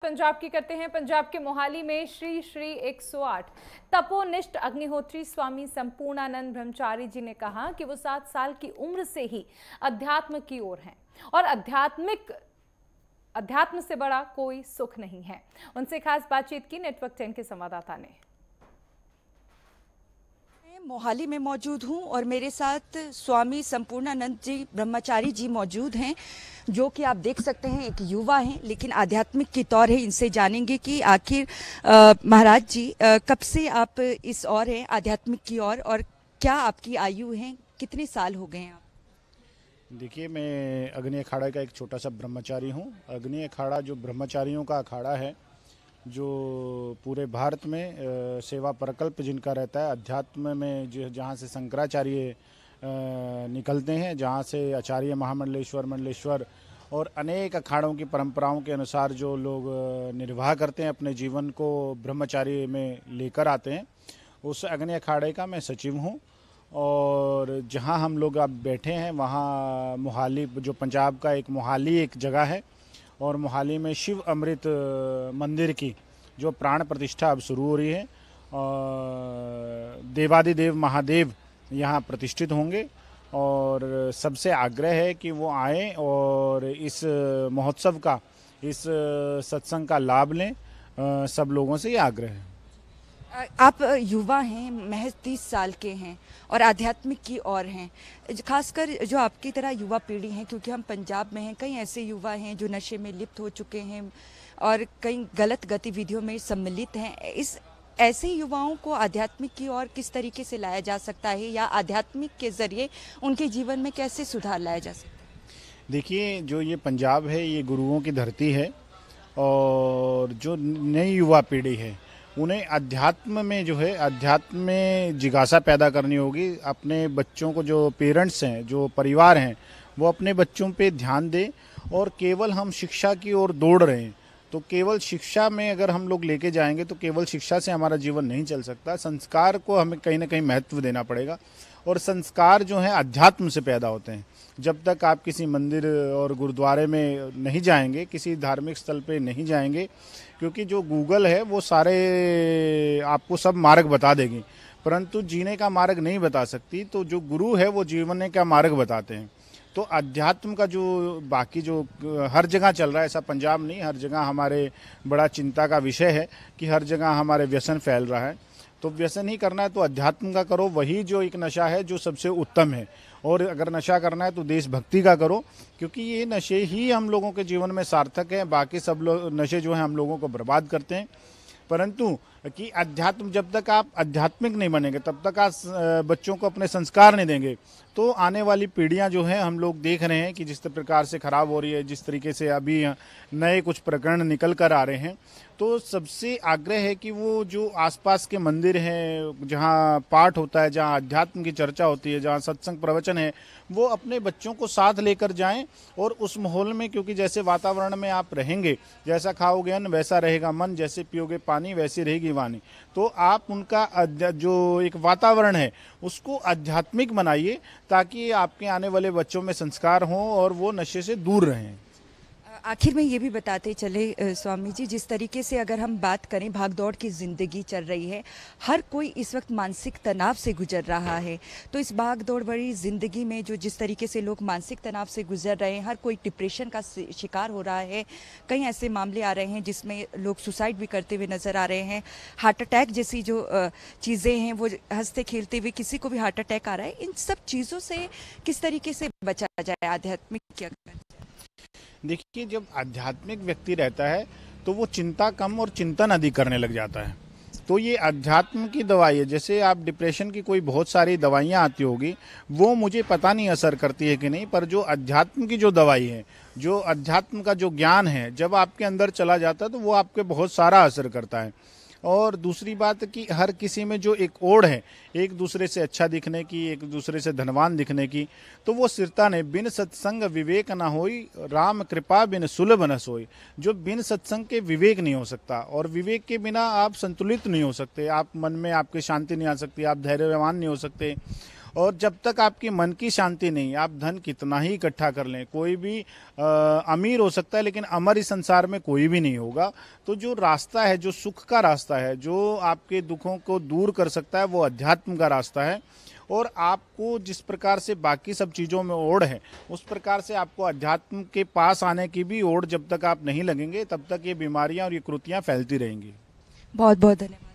पंजाब की करते हैं। पंजाब के मोहाली में श्री श्री 108 तपोनिष्ठ अग्निहोत्री स्वामी संपूर्णानंद ब्रह्मचारी जी ने कहा कि वो 7 साल की उम्र से ही अध्यात्म की ओर हैं और अध्यात्म से बड़ा कोई सुख नहीं है। उनसे खास बातचीत की नेटवर्क 10 के संवाददाता ने। मोहाली में मौजूद हूं और मेरे साथ स्वामी संपूर्णानंद जी ब्रह्मचारी जी मौजूद हैं, जो कि आप देख सकते हैं एक युवा हैं लेकिन आध्यात्मिक की तौर है। इनसे जानेंगे कि आखिर महाराज जी कब से आप इस ओर हैं आध्यात्मिक की ओर, और क्या आपकी आयु है, कितने साल हो गए हैं आप? देखिए, मैं अग्नि अखाड़ा का एक छोटा सा ब्रह्मचारी हूँ। अग्नि अखाड़ा जो ब्रह्मचारियों का अखाड़ा है, जो पूरे भारत में सेवा प्रकल्प जिनका रहता है, अध्यात्म में जहाँ से शंकराचार्य निकलते हैं, जहाँ से आचार्य महामंडलेश्वर मंडलेश्वर और अनेक अखाड़ों की परंपराओं के अनुसार जो लोग निर्वाह करते हैं, अपने जीवन को ब्रह्मचारी में लेकर आते हैं, उस अग्नि अखाड़े का मैं सचिव हूँ। और जहाँ हम लोग अब बैठे हैं वहाँ मोहाली, जो पंजाब का एक मोहाली एक जगह है, और मोहाली में शिव अमृत मंदिर की जो प्राण प्रतिष्ठा अब शुरू हो रही है। देवादिदेव महादेव यहाँ प्रतिष्ठित होंगे और सबसे आग्रह है कि वो आएँ और इस महोत्सव का, इस सत्संग का लाभ लें। सब लोगों से ये आग्रह है। आप युवा हैं, महज 30 साल के हैं और आध्यात्मिक की ओर हैं, खासकर जो आपकी तरह युवा पीढ़ी है, क्योंकि हम पंजाब में हैं, कई ऐसे युवा हैं जो नशे में लिप्त हो चुके हैं और कई गलत गतिविधियों में सम्मिलित हैं। इस ऐसे युवाओं को आध्यात्मिक की ओर किस तरीके से लाया जा सकता है, या आध्यात्मिक के जरिए उनके जीवन में कैसे सुधार लाया जा सकता है? देखिए, जो ये पंजाब है, ये गुरुओं की धरती है, और जो नई युवा पीढ़ी है उन्हें अध्यात्म में जो है, अध्यात्म में जिज्ञासा पैदा करनी होगी। अपने बच्चों को, जो पेरेंट्स हैं, जो परिवार हैं, वो अपने बच्चों पे ध्यान दें। और केवल हम शिक्षा की ओर दौड़ रहे हैं, तो केवल शिक्षा में अगर हम लोग लेके जाएंगे तो केवल शिक्षा से हमारा जीवन नहीं चल सकता। संस्कार को हमें कहीं ना कहीं महत्व देना पड़ेगा, और संस्कार जो हैं अध्यात्म से पैदा होते हैं। जब तक आप किसी मंदिर और गुरुद्वारे में नहीं जाएंगे, किसी धार्मिक स्थल पे नहीं जाएंगे, क्योंकि जो गूगल है वो सारे आपको सब मार्ग बता देगी, परंतु जीने का मार्ग नहीं बता सकती। तो जो गुरु है वो जीवन का मार्ग बताते हैं। तो अध्यात्म का जो बाकी जो हर जगह चल रहा है, ऐसा पंजाब नहीं, हर जगह हमारे बड़ा चिंता का विषय है कि हर जगह हमारे व्यसन फैल रहा है। तो व्यसन ही करना है तो अध्यात्म का करो, वही जो एक नशा है जो सबसे उत्तम है। और अगर नशा करना है तो देशभक्ति का करो, क्योंकि ये नशे ही हम लोगों के जीवन में सार्थक हैं। बाकी सब लोग नशे जो हैं हम लोगों को बर्बाद करते हैं। परंतु कि अध्यात्म, जब तक आप आध्यात्मिक नहीं बनेंगे, तब तक आप बच्चों को अपने संस्कार नहीं देंगे, तो आने वाली पीढ़ियां जो हैं, हम लोग देख रहे हैं कि जिस प्रकार से खराब हो रही है, जिस तरीके से अभी नए कुछ प्रकरण निकल कर आ रहे हैं। तो सबसे आग्रह है कि वो जो आसपास के मंदिर हैं, जहाँ पाठ होता है, जहाँ अध्यात्म की चर्चा होती है, जहाँ सत्संग प्रवचन है, वो अपने बच्चों को साथ लेकर जाएं। और उस माहौल में, क्योंकि जैसे वातावरण में आप रहेंगे, जैसा खाओगे अन्न वैसा रहेगा मन, जैसे पियोगे पानी वैसी रहेगी वाणी। तो आप उनका जो एक वातावरण है उसको आध्यात्मिक बनाइए, ताकि आपके आने वाले बच्चों में संस्कार हों और वो नशे से दूर रहें। आखिर में ये भी बताते चले स्वामी जी, जिस तरीके से अगर हम बात करें, भागदौड़ की ज़िंदगी चल रही है, हर कोई इस वक्त मानसिक तनाव से गुजर रहा है। तो इस भागदौड़ भरी ज़िंदगी में जो जिस तरीके से लोग मानसिक तनाव से गुजर रहे हैं, हर कोई डिप्रेशन का शिकार हो रहा है। कई ऐसे मामले आ रहे हैं जिसमें लोग सुसाइड भी करते हुए नज़र आ रहे हैं। हार्ट अटैक जैसी जो चीज़ें हैं, वो हंसते खेलते हुए किसी को भी हार्ट अटैक आ रहा है। इन सब चीज़ों से किस तरीके से बचा जाए, आध्यात्मिक क्या? देखिए, जब आध्यात्मिक व्यक्ति रहता है तो वो चिंता कम और चिंतन अधिक करने लग जाता है। तो ये अध्यात्म की दवाई है। जैसे आप डिप्रेशन की कोई बहुत सारी दवाइयाँ आती होगी, वो मुझे पता नहीं असर करती है कि नहीं, पर जो अध्यात्म की जो दवाई है, जो अध्यात्म का जो ज्ञान है, जब आपके अंदर चला जाता है तो वो आपके बहुत सारा असर करता है। और दूसरी बात कि हर किसी में जो एक ओढ़ है एक दूसरे से अच्छा दिखने की, एक दूसरे से धनवान दिखने की, तो वो सिरता ने बिन सत्संग विवेक न होई, राम कृपा बिन सुलभ न सोई। जो बिन सत्संग के विवेक नहीं हो सकता, और विवेक के बिना आप संतुलित नहीं हो सकते। आप मन में आपकी शांति नहीं आ सकती, आप धैर्यवान नहीं हो सकते। और जब तक आपकी मन की शांति नहीं, आप धन कितना ही इकट्ठा कर लें, कोई भी अमीर हो सकता है लेकिन अमर इस संसार में कोई भी नहीं होगा। तो जो रास्ता है, जो सुख का रास्ता है, जो आपके दुखों को दूर कर सकता है, वो अध्यात्म का रास्ता है। और आपको जिस प्रकार से बाकी सब चीज़ों में ओढ़ है, उस प्रकार से आपको अध्यात्म के पास आने की भी ओढ़ जब तक आप नहीं लगेंगे, तब तक ये बीमारियां और ये कृतियां फैलती रहेंगी। बहुत बहुत धन्यवाद।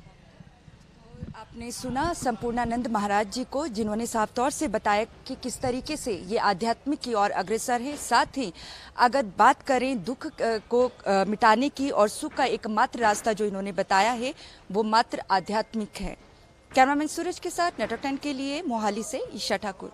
आपने सुना संपूर्णानंद महाराज जी को, जिन्होंने साफ तौर से बताया कि किस तरीके से ये आध्यात्मिक की ओर अग्रसर है। साथ ही अगर बात करें दुख को मिटाने की और सुख का एकमात्र रास्ता जो इन्होंने बताया है, वो मात्र आध्यात्मिक है। कैमरामैन सूरज के साथ नेटवर्क 10 के लिए मोहाली से ईशा ठाकुर।